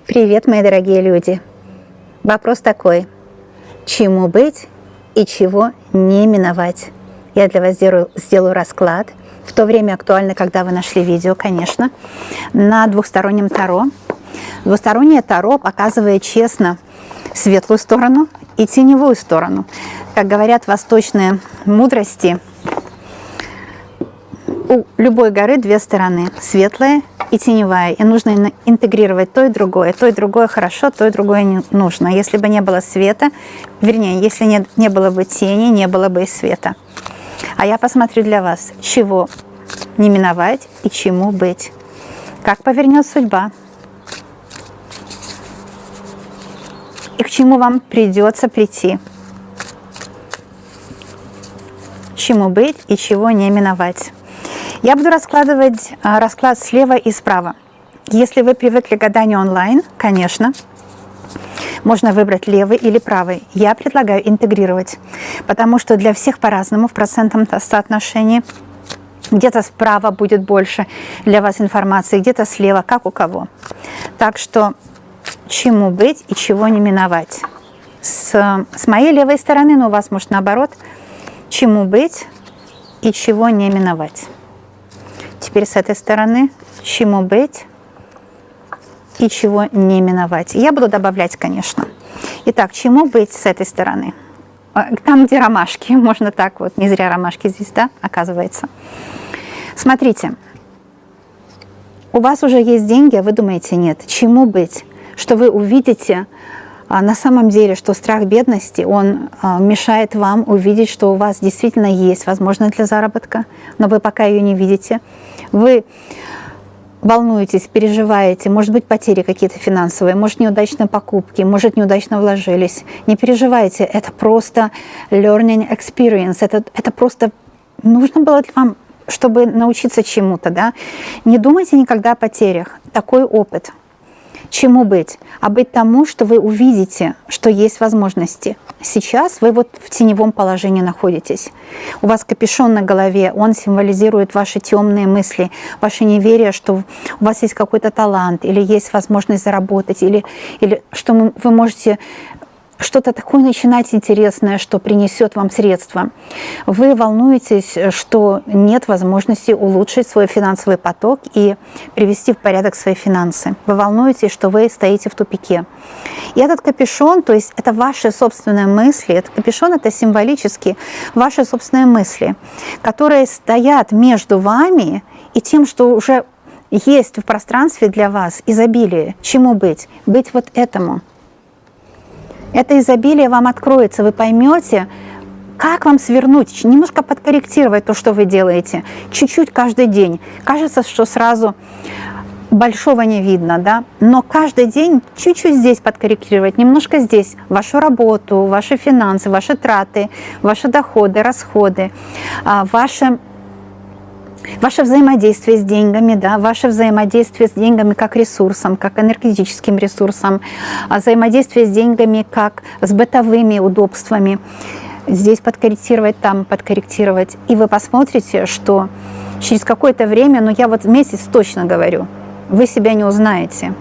Привет, мои дорогие люди! Вопрос такой: чему быть и чего не миновать? Я для вас сделаю расклад. В то время актуально, когда вы нашли видео, конечно, на двухстороннем таро. Двустороннее таро показывает честно светлую сторону и теневую сторону. Как говорят восточные мудрости, у любой горы две стороны, светлая и теневая, и нужно интегрировать то и другое хорошо, то и другое не нужно. Если бы не было света, вернее, если не было бы тени, не было бы и света. А я посмотрю для вас, чего не миновать и чему быть. Как повернет судьба, и к чему вам придется прийти. Чему быть и чего не миновать. Я буду раскладывать расклад слева и справа. Если вы привыкли к гаданию онлайн, конечно, можно выбрать левый или правый. Я предлагаю интегрировать, потому что для всех по-разному в процентном соотношении. Где-то справа будет больше для вас информации, где-то слева, как у кого. Так что чему быть и чего не миновать. С моей левой стороны, но у вас может наоборот, чему быть и чего не миновать. Теперь с этой стороны, чему быть и чего не миновать. Я буду добавлять, конечно. Итак, чему быть с этой стороны? Там, где ромашки, можно так вот, не зря ромашки здесь, да, оказывается. Смотрите, у вас уже есть деньги, а вы думаете нет. Чему быть? Что вы увидите на самом деле, что страх бедности, он мешает вам увидеть, что у вас действительно есть возможность для заработка, но вы пока ее не видите. Вы волнуетесь, переживаете, может быть, потери какие-то финансовые, может, неудачные покупки, может, неудачно вложились. Не переживайте, это просто learning experience, это просто нужно было вам, чтобы научиться чему-то, да. Не думайте никогда о потерях, такой опыт. Чему быть? А быть тому, что вы увидите, что есть возможности. Сейчас вы вот в теневом положении находитесь. У вас капюшон на голове, он символизирует ваши темные мысли, ваше неверие, что у вас есть какой-то талант, или есть возможность заработать, или что вы можете что-то такое начинать интересное, что принесет вам средства. Вы волнуетесь, что нет возможности улучшить свой финансовый поток и привести в порядок свои финансы. Вы волнуетесь, что вы стоите в тупике. И этот капюшон, то есть это ваши собственные мысли, этот капюшон — это символически ваши собственные мысли, которые стоят между вами и тем, что уже есть в пространстве для вас изобилие. Чему быть? Быть вот этому. Это изобилие вам откроется, вы поймете, как вам свернуть, немножко подкорректировать то, что вы делаете, чуть-чуть каждый день. Кажется, что сразу большого не видно, да? Но каждый день чуть-чуть здесь подкорректировать, немножко здесь вашу работу, ваши финансы, ваши траты, ваши доходы, расходы, ваше взаимодействие с деньгами, да, ваше взаимодействие с деньгами как ресурсом, как энергетическим ресурсом, взаимодействие с деньгами как с бытовыми удобствами. Здесь подкорректировать, там подкорректировать. И вы посмотрите, что через какое-то время, ну я вот месяц точно говорю, вы себя не узнаете.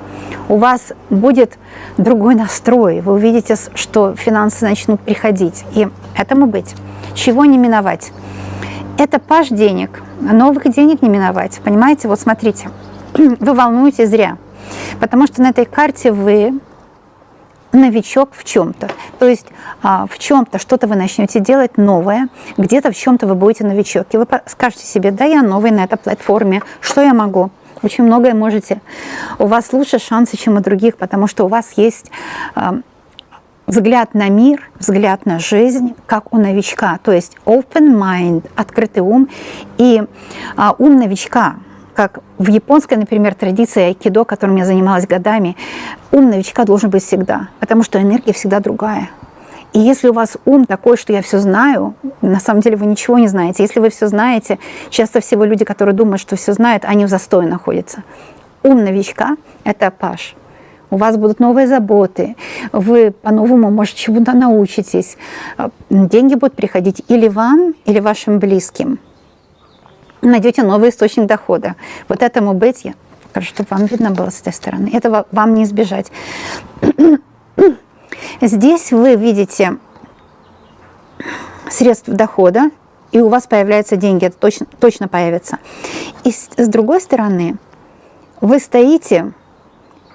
У вас будет другой настрой, вы увидите, что финансы начнут приходить. И этому быть. Чего не миновать? Это паж денег. Новых денег не миновать. Понимаете? Вот смотрите, вы волнуетесь зря. Потому что на этой карте вы новичок в чем-то. То есть в чем-то что-то вы начнете делать новое, где-то в чем-то вы будете новичок. И вы скажете себе, да, я новый на этой платформе, что я могу? Очень многое можете. У вас лучше шансы, чем у других, потому что у вас есть взгляд на мир, взгляд на жизнь, как у новичка, то есть open mind, открытый ум, и ум новичка, как в японской, например, традиции айкидо, которым я занималась годами, ум новичка должен быть всегда, потому что энергия всегда другая. И если у вас ум такой, что я все знаю, на самом деле вы ничего не знаете. Если вы все знаете, часто всего люди, которые думают, что все знают, они в застое находятся. Ум новичка – это паж. У вас будут новые заботы, вы по-новому, может, чему-то научитесь. Деньги будут приходить или вам, или вашим близким. Найдете новый источник дохода. Вот этому быть покажу, чтобы вам видно было с этой стороны. Этого вам не избежать. Здесь вы видите средства дохода, и у вас появляются деньги, это точно появится. И с другой стороны, вы стоите,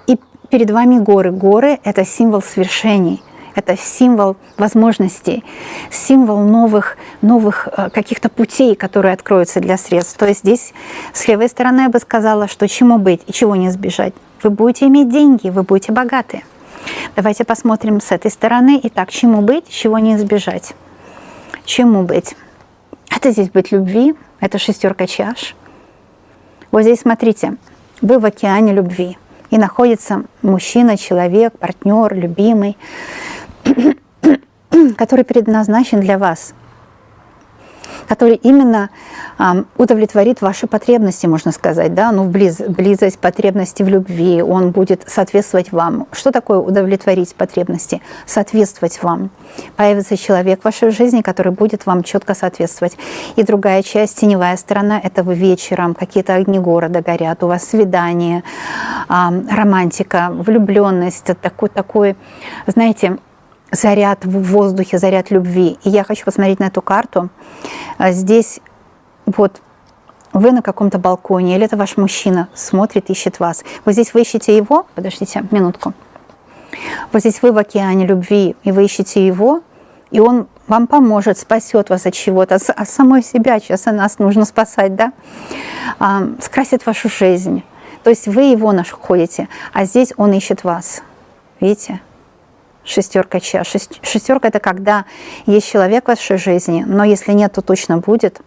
и перед вами горы. Горы – это символ свершений, это символ возможностей, символ новых каких-то путей, которые откроются для средств. То есть здесь с левой стороны я бы сказала, что чему быть и чего не избежать. Вы будете иметь деньги, вы будете богаты. Давайте посмотрим с этой стороны. Итак, чему быть, чего не избежать. Чему быть? Это здесь быть любви, это шестерка чаш. Вот здесь, смотрите, вы в океане любви, и находится мужчина, человек, партнер, любимый, который предназначен для вас, который именно удовлетворит ваши потребности, можно сказать, да, ну, близость, потребности в любви, он будет соответствовать вам. Что такое удовлетворить потребности? Соответствовать вам. Появится человек в вашей жизни, который будет вам четко соответствовать. И другая часть, теневая сторона, это вы вечером, какие-то огни города горят, у вас свидание, романтика, влюбленность, такой, знаете, заряд в воздухе, заряд любви. И я хочу посмотреть на эту карту. Здесь вот вы на каком-то балконе, или это ваш мужчина смотрит, ищет вас. Вот здесь вы ищете его, подождите минутку. Вот здесь вы в океане любви, и вы ищете его, и он вам поможет, спасет вас от чего-то, от самой себя. Сейчас нас нужно спасать, да? Скрасит вашу жизнь. То есть вы его находите, а здесь он ищет вас. Видите? Шестерка чаш. Шестерка – это когда есть человек в вашей жизни, но если нет, то точно будет,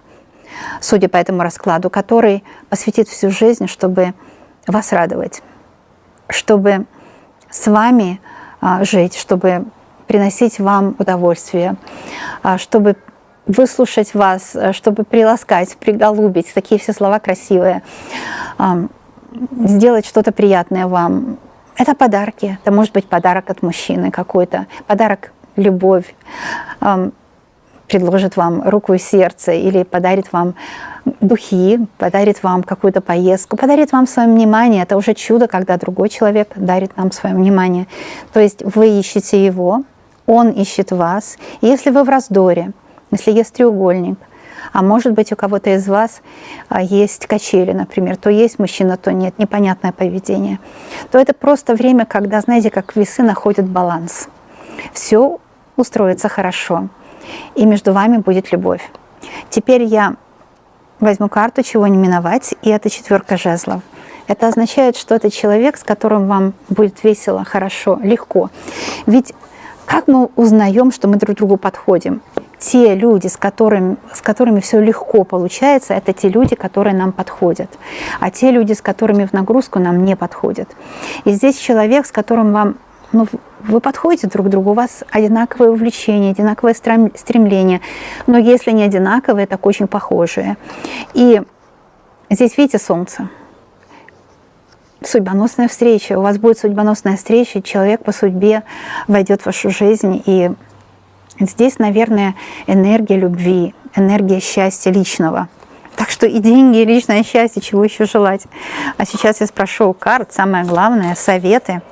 судя по этому раскладу, который посвятит всю жизнь, чтобы вас радовать, чтобы с вами жить, чтобы приносить вам удовольствие, чтобы выслушать вас, чтобы приласкать, приголубить, такие все слова красивые, сделать что-то приятное вам. Это подарки. Это может быть подарок от мужчины какой-то, подарок любовь, предложит вам руку и сердце, или подарит вам духи, подарит вам какую-то поездку, подарит вам свое внимание. Это уже чудо, когда другой человек дарит нам свое внимание. То есть вы ищете его, он ищет вас. И если вы в раздоре, если есть треугольник, а может быть, у кого-то из вас есть качели, например, то есть мужчина, то нет, непонятное поведение, то это просто время, когда, знаете, как весы находят баланс. Все устроится хорошо, и между вами будет любовь. Теперь я возьму карту «Чего не миновать», и это четверка жезлов. Это означает, что это человек, с которым вам будет весело, хорошо, легко. Ведь как мы узнаем, что мы друг другу подходим? Те люди, с которыми все легко получается, это те люди, которые нам подходят. А те люди, с которыми в нагрузку, нам не подходят. И здесь человек, с которым вам, вы подходите друг к другу, у вас одинаковые увлечения, одинаковые стремления. Но если не одинаковые, так очень похожие. И здесь, видите, солнце. Судьбоносная встреча. У вас будет судьбоносная встреча, человек по судьбе войдет в вашу жизнь. И здесь, наверное, энергия любви, энергия счастья личного. Так что и деньги, и личное счастье, чего еще желать. А сейчас я спрошу у карт, самое главное, советы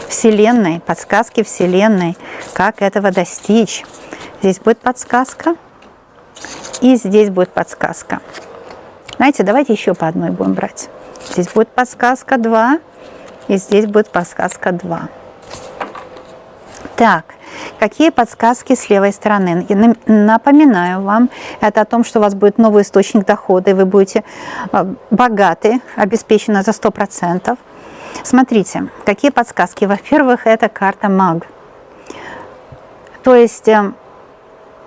Вселенной, подсказки Вселенной, как этого достичь. Здесь будет подсказка, и здесь будет подсказка. Знаете, давайте еще по одной будем брать. Здесь будет подсказка 2, и здесь будет подсказка 2. Так, какие подсказки с левой стороны? Я напоминаю вам, это о том, что у вас будет новый источник дохода, и вы будете богаты, обеспечены за 100%. Смотрите, какие подсказки. Во-первых, это карта маг. То есть,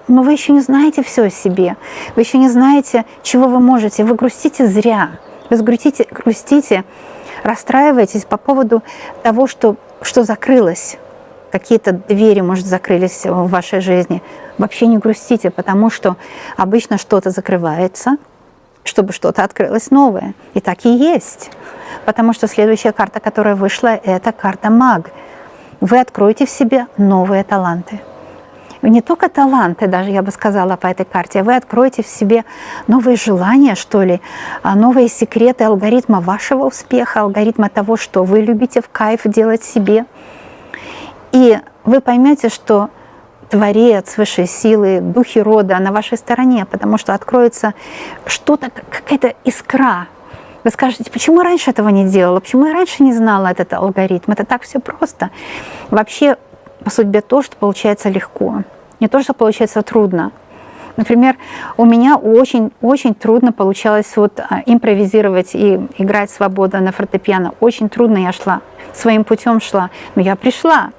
вы еще не знаете все о себе, вы еще не знаете, чего вы можете, вы грустите зря. Вы грустите, расстраиваетесь по поводу того, что закрылось. Какие-то двери, может, закрылись в вашей жизни. Вообще не грустите, потому что обычно что-то закрывается, чтобы что-то открылось новое. И так и есть. Потому что следующая карта, которая вышла, это карта маг. Вы откроете в себе новые таланты. не только таланты, даже я бы сказала по этой карте, вы откроете в себе новые желания, что ли, новые секреты алгоритма вашего успеха, алгоритма того, что вы любите в кайф делать себе. И вы поймете, что Творец, высшие силы, духи рода на вашей стороне, потому что откроется что-то, какая-то искра. Вы скажете, почему я раньше этого не делала, почему я раньше не знала этот алгоритм? Это так все просто. Вообще, по судьбе то, что получается легко, не то, что получается трудно. Например, у меня очень трудно получалось вот импровизировать и играть свободно на фортепиано. Очень трудно я шла, своим путем шла, но я пришла.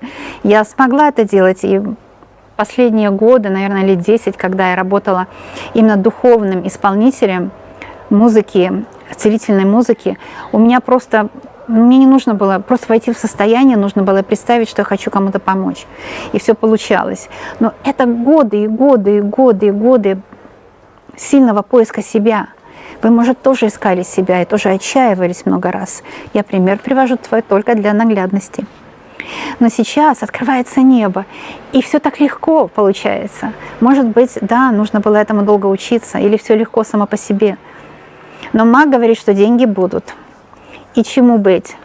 Я смогла это делать, и последние годы, наверное, лет 10, когда я работала именно духовным исполнителем музыки, целительной музыки, у меня просто, мне не нужно было просто войти в состояние, нужно было представить, что я хочу кому-то помочь. И все получалось. Но это годы и годы и годы и годы сильного поиска себя. Вы, может, тоже искали себя и тоже отчаивались много раз. Я пример привожу только для наглядности. Но сейчас открывается небо, и все так легко получается. Может быть, да, нужно было этому долго учиться, или все легко само по себе. Но маг говорит, что деньги будут. И чему быть?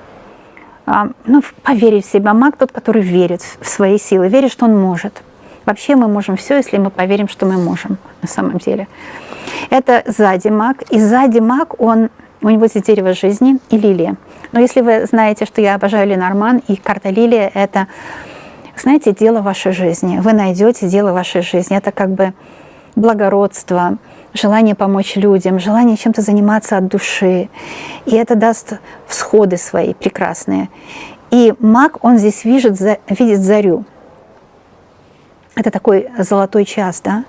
Поверить в себя. Маг тот, который верит в свои силы, верит, что он может. Вообще мы можем все, если мы поверим, что мы можем на самом деле. Это сзади маг. И сзади маг, у него здесь дерево жизни и лилия. Но если вы знаете, что я обожаю Ленорман, и карта лилия – это, знаете, дело вашей жизни. Вы найдете дело вашей жизни. Это как бы благородство, желание помочь людям, желание чем-то заниматься от души. И это даст всходы свои прекрасные. И маг, он здесь видит зарю. Это такой золотой час, да?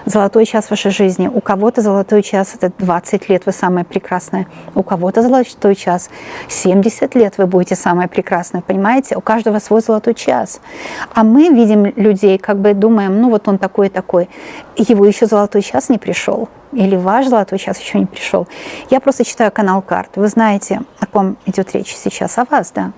Золотой час вашей жизни. У кого-то золотой час – это 20 лет, вы самая прекрасная. У кого-то золотой час – 70 лет вы будете самая прекрасная, понимаете? У каждого свой золотой час. А мы видим людей, как бы думаем, ну вот он такой-такой. Его еще золотой час не пришел. Или ваш золотой час еще не пришел. Я просто читаю канал карт. Вы знаете, о ком идет речь сейчас? О вас, да?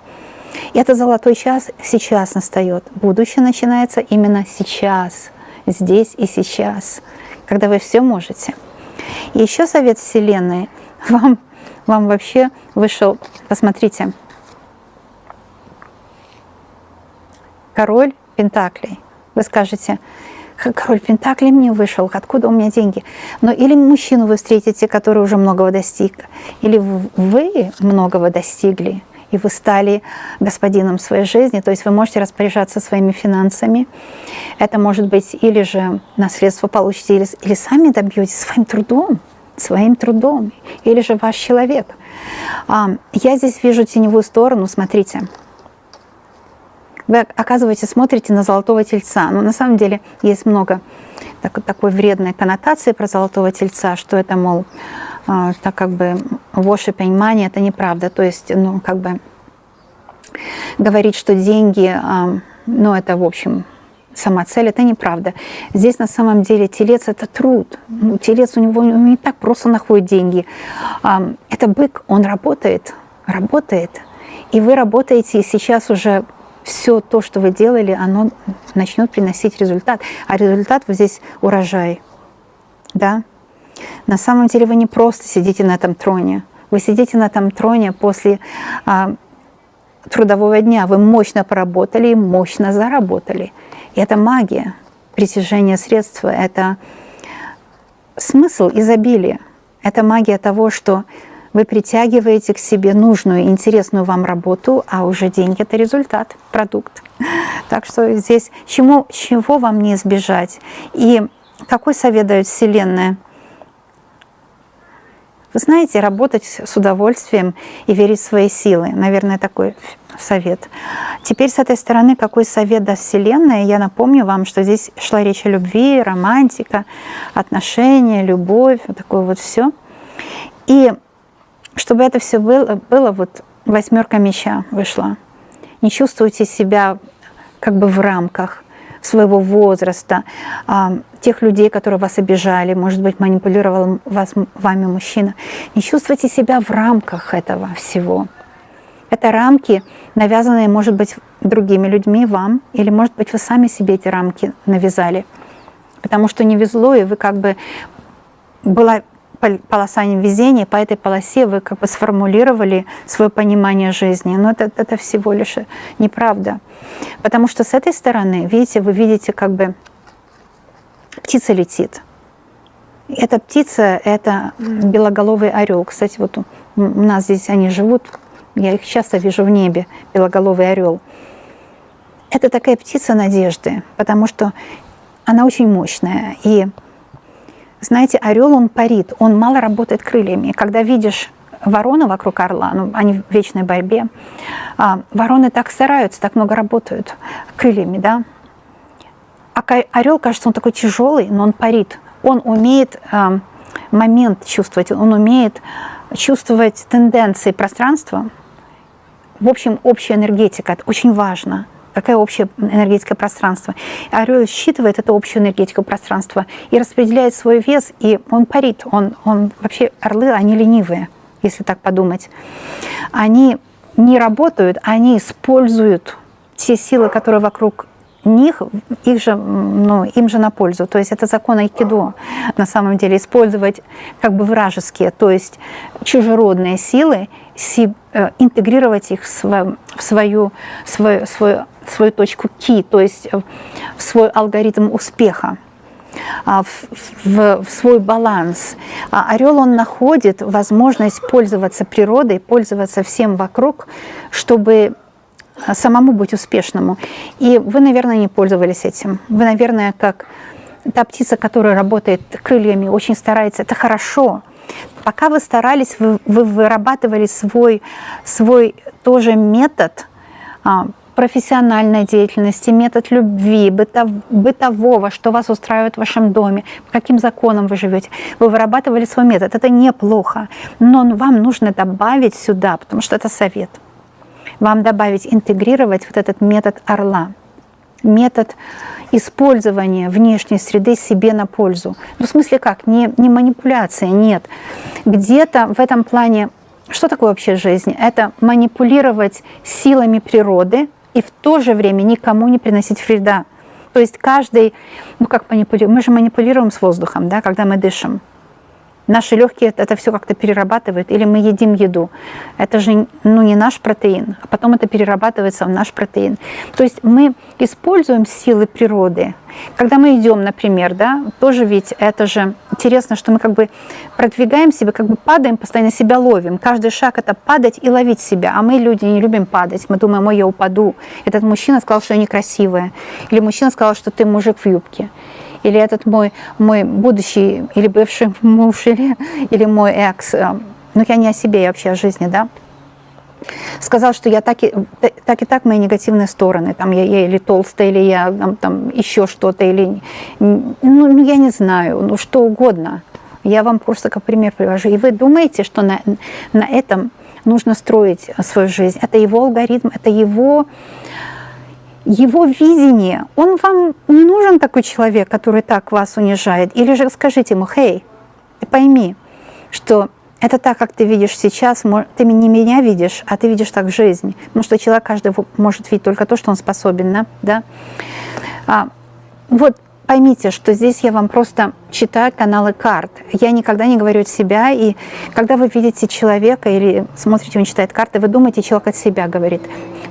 И этот золотой час сейчас настает. Будущее начинается именно сейчас, здесь и сейчас, когда вы все можете. И еще совет Вселенной вам вообще вышел, посмотрите, король Пентаклей. Вы скажете, король Пентаклей мне вышел, откуда у меня деньги? Но или мужчину вы встретите, который уже многого достиг, или вы многого достигли, и вы стали господином своей жизни, то есть вы можете распоряжаться своими финансами. Это может быть или же наследство получите, или сами добьетесь своим трудом, или же ваш человек. Я здесь вижу теневую сторону, смотрите. Вы, оказывается, смотрите на золотого тельца. Но на самом деле есть много такой вредной коннотации про золотого тельца, что это, мол, так как бы ваше понимание, это неправда. То есть, как бы говорить, что деньги, это, в общем, сама цель, это неправда. Здесь на самом деле телец – это труд. Телец у него не так просто находит деньги. Это бык, он работает. И вы работаете, и сейчас уже все то, что вы делали, оно начнет приносить результат. А результат вот здесь урожай. Да? На самом деле вы не просто сидите на этом троне. Вы сидите на этом троне после трудового дня. Вы мощно поработали и мощно заработали. И это магия, притяжение средств, это смысл изобилия. Это магия того, что вы притягиваете к себе нужную, интересную вам работу, а уже деньги – это результат, продукт. Так что здесь чего вам не избежать? И какой совет дает Вселенная? Вы знаете, работать с удовольствием и верить в свои силы. Наверное, такой совет. Теперь с этой стороны, какой совет даст Вселенная? Я напомню вам, что здесь шла речь о любви, романтика, отношения, любовь, вот такое вот все. И чтобы это все было вот 8 меча вышла. Не чувствуйте себя как бы в рамках своего возраста, тех людей, которые вас обижали, может быть, манипулировал вами мужчина. Не чувствуйте себя в рамках этого всего. Это рамки, навязанные, может быть, другими людьми, вам, или, может быть, вы сами себе эти рамки навязали. Потому что не везло, и вы как бы... Была полоса невезения, по этой полосе вы как бы сформулировали свое понимание жизни. Но это всего лишь неправда. Потому что с этой стороны, видите, вы видите, как бы птица летит. Эта птица – это белоголовый орел. Кстати, вот у нас здесь они живут, я их часто вижу в небе, белоголовый орел. Это такая птица надежды, потому что она очень мощная. И, знаете, орел, он парит, он мало работает крыльями. И когда видишь ворону вокруг орла, ну, они в вечной борьбе, вороны так стараются, так много работают крыльями, да. А орел, кажется, он такой тяжелый, но он парит. Он умеет момент чувствовать, он умеет чувствовать тенденции пространства. В общем, общая энергетика – это очень важно. Какая общая энергетика пространства. Орел считывает эту общую энергетику пространства и распределяет свой вес, и он парит. Он вообще, орлы, они ленивые, если так подумать. Они не работают, они используют те силы, которые вокруг них, им же на пользу. То есть это закон айкидо, на самом деле, использовать как бы вражеские, то есть чужеродные силы, интегрировать их в свою точку ки, то есть в свой алгоритм успеха, в свой баланс. Орел, он находит возможность пользоваться природой, пользоваться всем вокруг, чтобы самому быть успешному. И вы, наверное, не пользовались этим. Вы, наверное, как та птица, которая работает крыльями, очень старается. Это хорошо. Пока вы старались, вы вырабатывали свой тоже метод профессиональной деятельности, метод любви, бытового, что вас устраивает в вашем доме, по каким законам вы живете. Вы вырабатывали свой метод. Это неплохо. Но вам нужно добавить сюда, потому что это совет. Вам добавить, интегрировать вот этот метод орла, метод использования внешней среды себе на пользу. Ну, в смысле как? Не манипуляция, нет. Где-то в этом плане, что такое вообще жизнь? Это манипулировать силами природы и в то же время никому не приносить вреда. То есть каждый, как манипулируем? Мы же манипулируем с воздухом, да, когда мы дышим. Наши легкие это все как-то перерабатывают, или мы едим еду. Это же не наш протеин, а потом это перерабатывается в наш протеин. То есть мы используем силы природы. Когда мы идем, например, да, тоже ведь это же интересно, что мы как бы продвигаем себя, как бы падаем, постоянно себя ловим. Каждый шаг это падать и ловить себя. А мы, люди, не любим падать. Мы думаем, ой, я упаду. Этот мужчина сказал, что я некрасивая. Или мужчина сказал, что ты мужик в юбке. Или этот мой будущий или бывший муж, или мой экс, ну я не о себе, я вообще о жизни, да, сказал, что я так и так мои негативные стороны, там я или толстая, или я там еще что-то, или, ну я не знаю, ну что угодно. Я вам просто как пример привожу. И вы думаете, что на этом нужно строить свою жизнь. Это его алгоритм, это его видение. Он вам не нужен такой человек, который так вас унижает. Или же скажите ему, хей, ты пойми, что это так, как ты видишь сейчас, ты не меня видишь, а ты видишь так в жизни. Потому что человек каждый может видеть только то, что он способен. Да? Вот поймите, что здесь я вам просто читаю каналы карт. Я никогда не говорю от себя. И когда вы видите человека или смотрите, он читает карты, вы думаете, человек от себя говорит.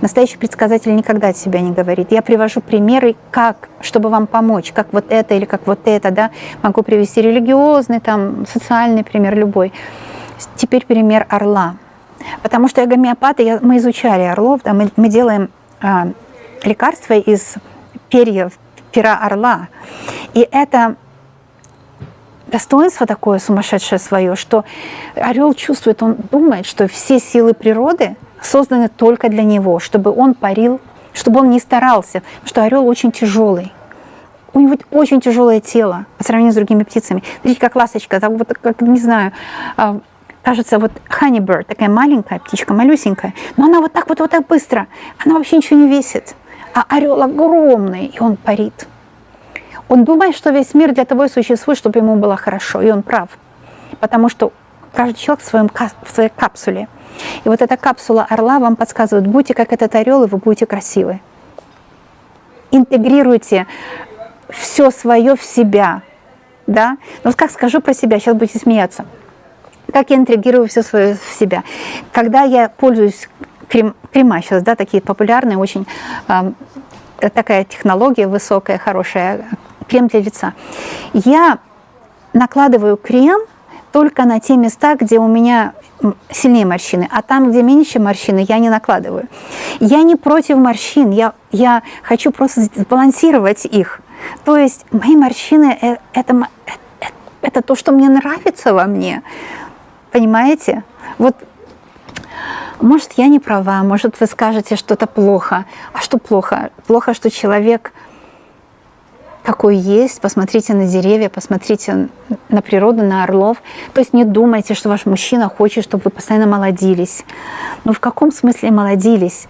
Настоящий предсказатель никогда от себя не говорит. Я привожу примеры, как, чтобы вам помочь, как вот это или как вот это. Да? Могу привести религиозный, там, социальный пример, любой. Теперь пример орла. Потому что я гомеопат, и мы изучали орлов. Да? Мы делаем лекарства из пера орла. И это достоинство такое сумасшедшее свое, что орел чувствует, он думает, что все силы природы созданы только для него, чтобы он парил, чтобы он не старался, потому что орел очень тяжелый. У него очень тяжелое тело по сравнению с другими птицами. Смотрите, как ласточка, так вот, как, не знаю, кажется, вот honeybird, такая маленькая птичка, малюсенькая, но она вот так быстро, она вообще ничего не весит. А орел огромный, и он парит. Он думает, что весь мир для того и существует, чтобы ему было хорошо, и он прав. Потому что каждый человек в своей капсуле. И вот эта капсула орла вам подсказывает: будьте как этот орел, и вы будете красивы. Интегрируйте все свое в себя. Да? Но как скажу про себя, сейчас будете смеяться. Как я интегрирую все свое в себя? Когда я пользуюсь крема сейчас, да, такие популярные, очень такая технология высокая, хорошая, крем для лица. Я накладываю крем только на те места, где у меня сильнее морщины, а там, где меньше морщины, я не накладываю. Я не против морщин, я хочу просто сбалансировать их. То есть мои морщины это то, что мне нравится во мне. Понимаете? Вот, может, я не права, может, вы скажете, что это плохо. А что плохо? Плохо, что человек какой есть. Посмотрите на деревья, посмотрите на природу, на орлов. То есть не думайте, что ваш мужчина хочет, чтобы вы постоянно молодились. Ну, в каком смысле молодились?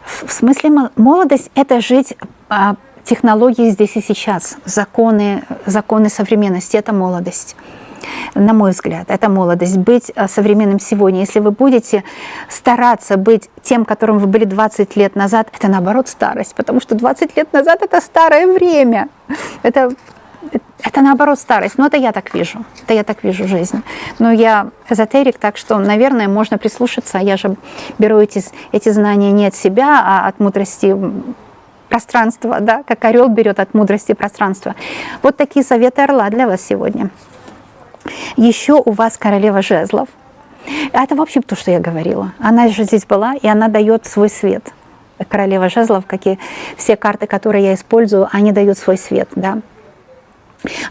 В смысле молодость – это жить технологии здесь и сейчас. Законы современности – это молодость. На мой взгляд, это молодость. Быть современным сегодня. Если вы будете стараться быть тем, которым вы были 20 лет назад, это наоборот старость. Потому что 20 лет назад это старое время. Это наоборот старость. Но это я так вижу. Это я так вижу жизнь. Но я эзотерик, так что, наверное, можно прислушаться. Я же беру эти знания не от себя, а от мудрости пространства, да? Как орел берет от мудрости пространства. Вот такие советы орла для вас сегодня. Еще у вас королева жезлов. Это, в общем, то, что я говорила. Она же здесь была, и она дает свой свет. Королева жезлов, как и все карты, которые я использую, они дают свой свет. Да?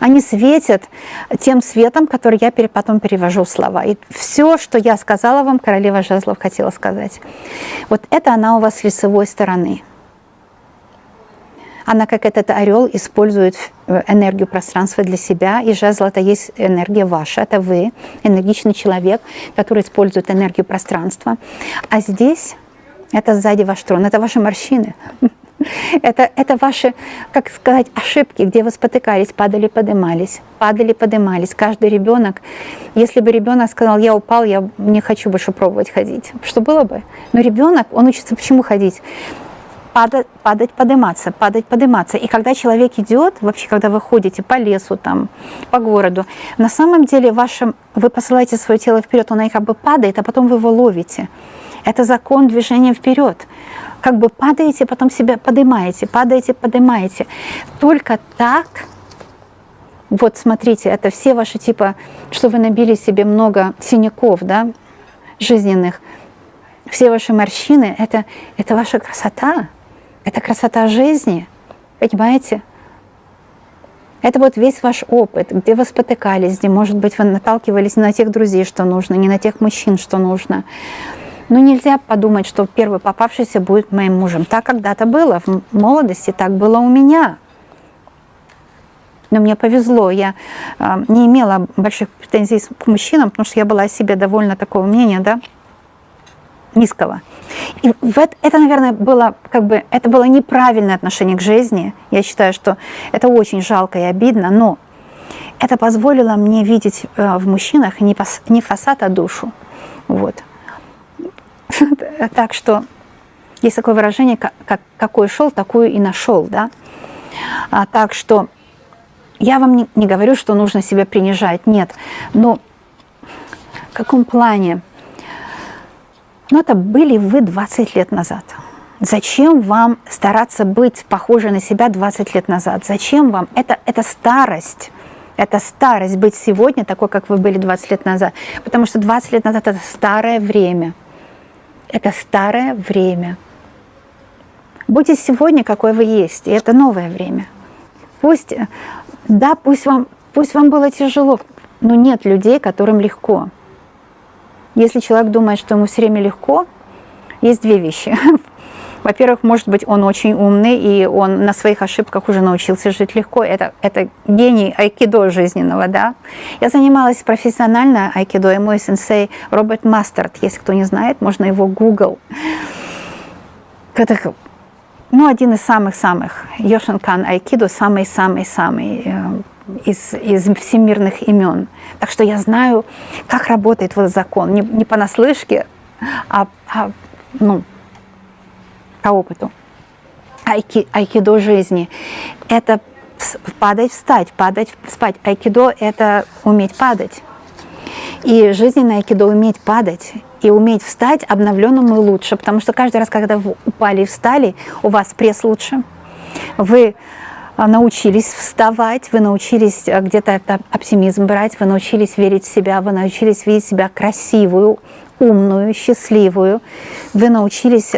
Они светят тем светом, который я потом перевожу в слова. И все, что я сказала вам, королева жезлов хотела сказать. Вот это она у вас с лицевой стороны. Она, как этот орел, использует энергию пространства для себя, и жезл – это есть энергия ваша, это вы, энергичный человек, который использует энергию пространства. А здесь, это сзади ваш трон, это ваши морщины. Это ваши, как сказать, ошибки, где вы спотыкались, падали, поднимались. Падали, поднимались. Каждый ребенок, если бы ребенок сказал: я упал, я не хочу больше пробовать ходить, что было бы? Но ребенок, он учится почему ходить? Падать, подниматься, падать, подниматься. И когда человек идет, вообще, когда вы ходите по лесу, там, по городу, на самом деле вы посылаете свое тело вперед, оно как бы падает, а потом вы его ловите. Это закон движения вперед. Как бы падаете, потом себя поднимаете, падаете, поднимаете. Только так, вот смотрите, это все ваши типа, что вы набили себе много синяков, да, жизненных, все ваши морщины, это ваша красота. Это красота жизни, понимаете? Это вот весь ваш опыт, где вы спотыкались, где, может быть, вы наталкивались не на тех друзей, что нужно, не на тех мужчин, что нужно. Но нельзя подумать, что первый попавшийся будет моим мужем. Так когда-то было, в молодости так было у меня. Но мне повезло, я не имела больших претензий к мужчинам, потому что я была о себе довольно такого мнения, да, низкого. И это, наверное, было это было неправильное отношение к жизни. Я считаю, что это очень жалко и обидно, но это позволило мне видеть в мужчинах не фасад, а душу. Вот. Так что есть такое выражение, как какой шел, такую и нашел. Да? Так что я вам не говорю, что нужно себя принижать. Нет. Но в каком плане? Но это были вы 20 лет назад. Зачем вам стараться быть похожей на себя 20 лет назад? Зачем вам? Это старость. Это старость быть сегодня такой, как вы были 20 лет назад. Потому что 20 лет назад – это старое время. Это старое время. Будьте сегодня, какой вы есть. И это новое время. Пусть вам было тяжело, но нет людей, которым легко. Если человек думает, что ему все время легко, есть две вещи. Во-первых, может быть, он очень умный, и он на своих ошибках уже научился жить легко. Это гений айкидо жизненного, да. Я занималась профессионально айкидо, и мой сенсей Роберт Мастерд, если кто не знает, можно его Google. Один из самых-самых. Йошинкан айкидо самый-самый-самый из всемирных имен. Так что я знаю, как работает вот закон. Не понаслышке, а по опыту. Айкидо жизни – это падать, встать, падать, спать. Айкидо – это уметь падать. И жизненное айкидо – уметь падать и уметь встать обновленным и лучше. Потому что каждый раз, когда вы упали и встали, у вас пресс лучше. Вы научились вставать, вы научились где-то оптимизм брать, вы научились верить в себя, вы научились видеть себя красивую, умную, счастливую. Вы научились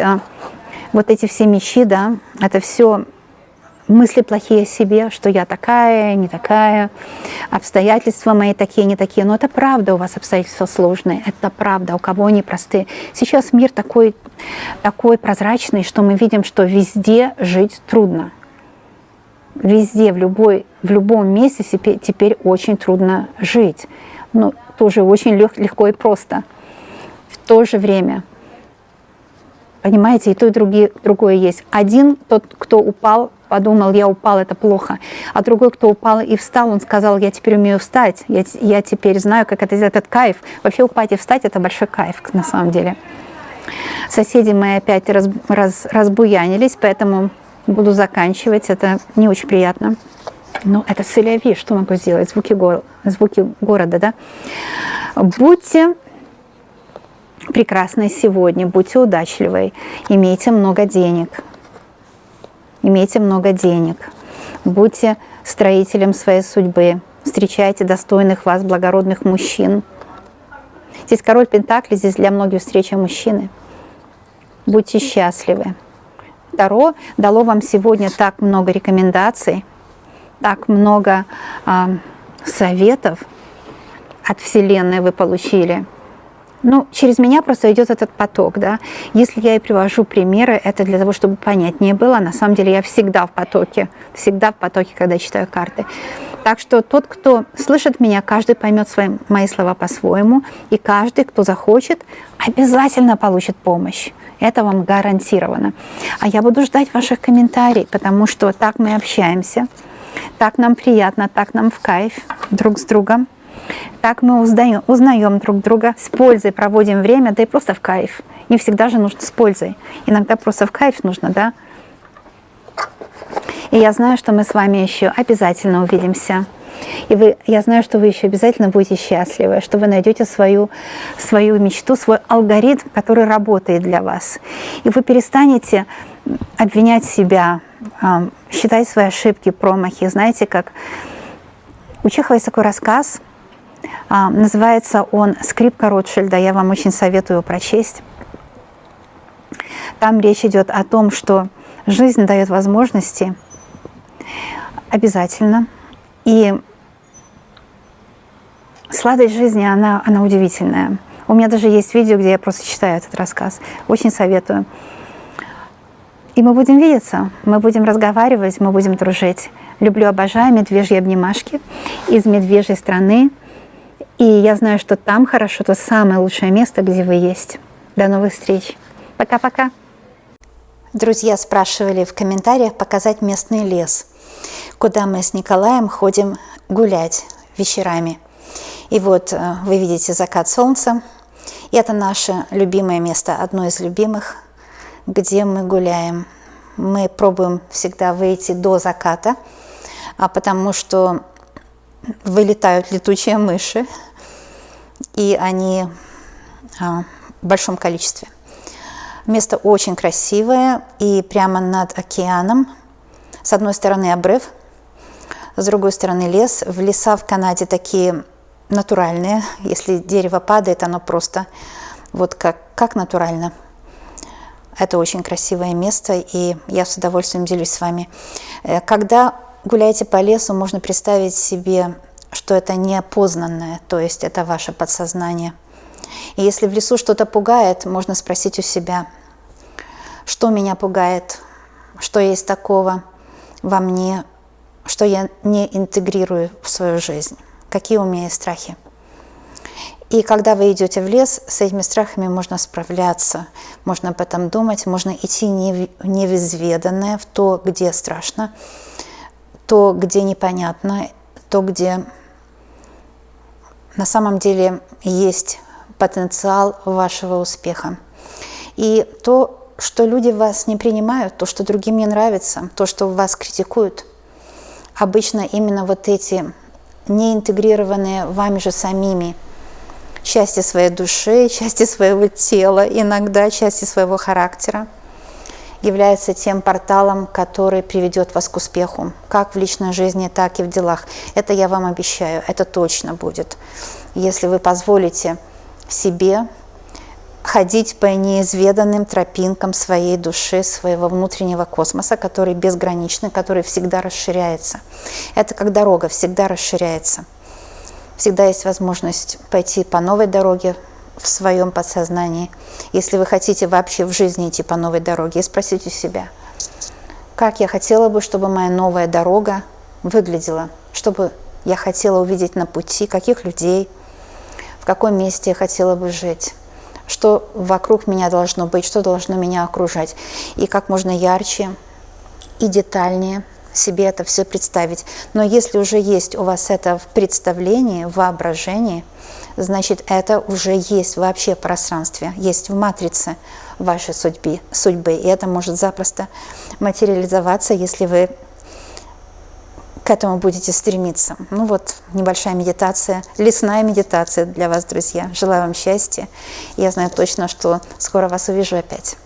вот эти все мечи, да, это все мысли плохие о себе, что я такая, не такая, обстоятельства мои такие, не такие. Но это правда, у вас обстоятельства сложные, это правда, у кого они простые. Сейчас мир такой прозрачный, что мы видим, что везде жить трудно. Везде, в любом месте теперь очень трудно жить. Но тоже очень легко и просто. В то же время, понимаете, и то, и другое есть. Один, тот, кто упал, подумал, я упал, это плохо. А другой, кто упал и встал, он сказал, я теперь умею встать. Я теперь знаю, как это сделать, этот кайф. Вообще упасть и встать – это большой кайф, на самом деле. Соседи мои опять разбуянились, поэтому буду заканчивать. Это не очень приятно. Но это селяви, что могу сделать? Звуки города, да? Будьте прекрасной сегодня, будьте удачливой, имейте много денег. Имейте много денег. Будьте строителем своей судьбы. Встречайте достойных вас, благородных мужчин. Здесь король Пентаклей, здесь для многих встреча мужчины. Будьте счастливы. Таро дало вам сегодня так много рекомендаций, так много советов от Вселенной вы получили. Ну, через меня просто идет этот поток, да. Если я и привожу примеры, это для того, чтобы понятнее было. На самом деле я всегда в потоке, когда читаю карты. Так что тот, кто слышит меня, каждый поймет мои слова по-своему, и каждый, кто захочет, обязательно получит помощь. Это вам гарантировано. А я буду ждать ваших комментариев, потому что так мы общаемся, так нам приятно, так нам в кайф друг с другом. Так мы узнаем друг друга, с пользой проводим время, да и просто в кайф. Не всегда же нужно с пользой. Иногда просто в кайф нужно, да? И я знаю, что мы с вами еще обязательно увидимся. И я знаю, что вы еще обязательно будете счастливы, что вы найдете свою мечту, свой алгоритм, который работает для вас. И вы перестанете обвинять себя, считать свои ошибки, промахи. Знаете, как у Чехова есть такой рассказ, называется он «Скрипка Ротшильда». Я вам очень советую его прочесть. Там речь идет о том, что жизнь дает возможности обязательно. И сладость жизни, она удивительная. У меня даже есть видео, где я просто читаю этот рассказ. Очень советую. И мы будем видеться, мы будем разговаривать, мы будем дружить. Люблю, обожаю медвежьи обнимашки из медвежьей страны. И я знаю, что там хорошо, это самое лучшее место, где вы есть. До новых встреч. Пока-пока. Друзья спрашивали в комментариях показать местный лес, куда мы с Николаем ходим гулять вечерами. И вот вы видите закат солнца. И это наше любимое место, одно из любимых, где мы гуляем. Мы пробуем всегда выйти до заката, потому что вылетают летучие мыши, и они в большом количестве. Место очень красивое, и прямо над океаном. С одной стороны обрыв, с другой стороны лес. Леса в Канаде такие натуральные. Если дерево падает, оно просто вот как натурально. Это очень красивое место, и я с удовольствием делюсь с вами. Когда гуляете по лесу, можно представить себе, что это неопознанное, то есть это ваше подсознание. И если в лесу что-то пугает, можно спросить у себя, что меня пугает, что есть такого во мне, что я не интегрирую в свою жизнь, какие у меня есть страхи. И когда вы идете в лес, с этими страхами можно справляться, можно об этом думать, можно идти в невизведанное, в то, где страшно, то, где непонятно, то, где на самом деле есть потенциал вашего успеха. И то, что люди вас не принимают, то, что другим не нравится, то, что вас критикуют, обычно именно вот эти неинтегрированные вами же самими части своей души, части своего тела, иногда части своего характера, является тем порталом, который приведет вас к успеху, как в личной жизни, так и в делах. Это я вам обещаю, это точно будет. Если вы позволите себе ходить по неизведанным тропинкам своей души, своего внутреннего космоса, который безграничный, который всегда расширяется. Это как дорога, всегда расширяется. Всегда есть возможность пойти по новой дороге в своем подсознании. Если вы хотите вообще в жизни идти по новой дороге, спросите себя, как я хотела бы, чтобы моя новая дорога выглядела, чтобы я хотела увидеть на пути, каких людей, в каком месте я хотела бы жить, что вокруг меня должно быть, что должно меня окружать, и как можно ярче и детальнее себе это все представить. Но если уже есть у вас это в представлении, в воображении, значит, это уже есть вообще в пространстве, есть в матрице вашей судьбы. И это может запросто материализоваться, если вы к этому будете стремиться. Ну вот, небольшая медитация, лесная медитация для вас, друзья. Желаю вам счастья. Я знаю точно, что скоро вас увижу опять.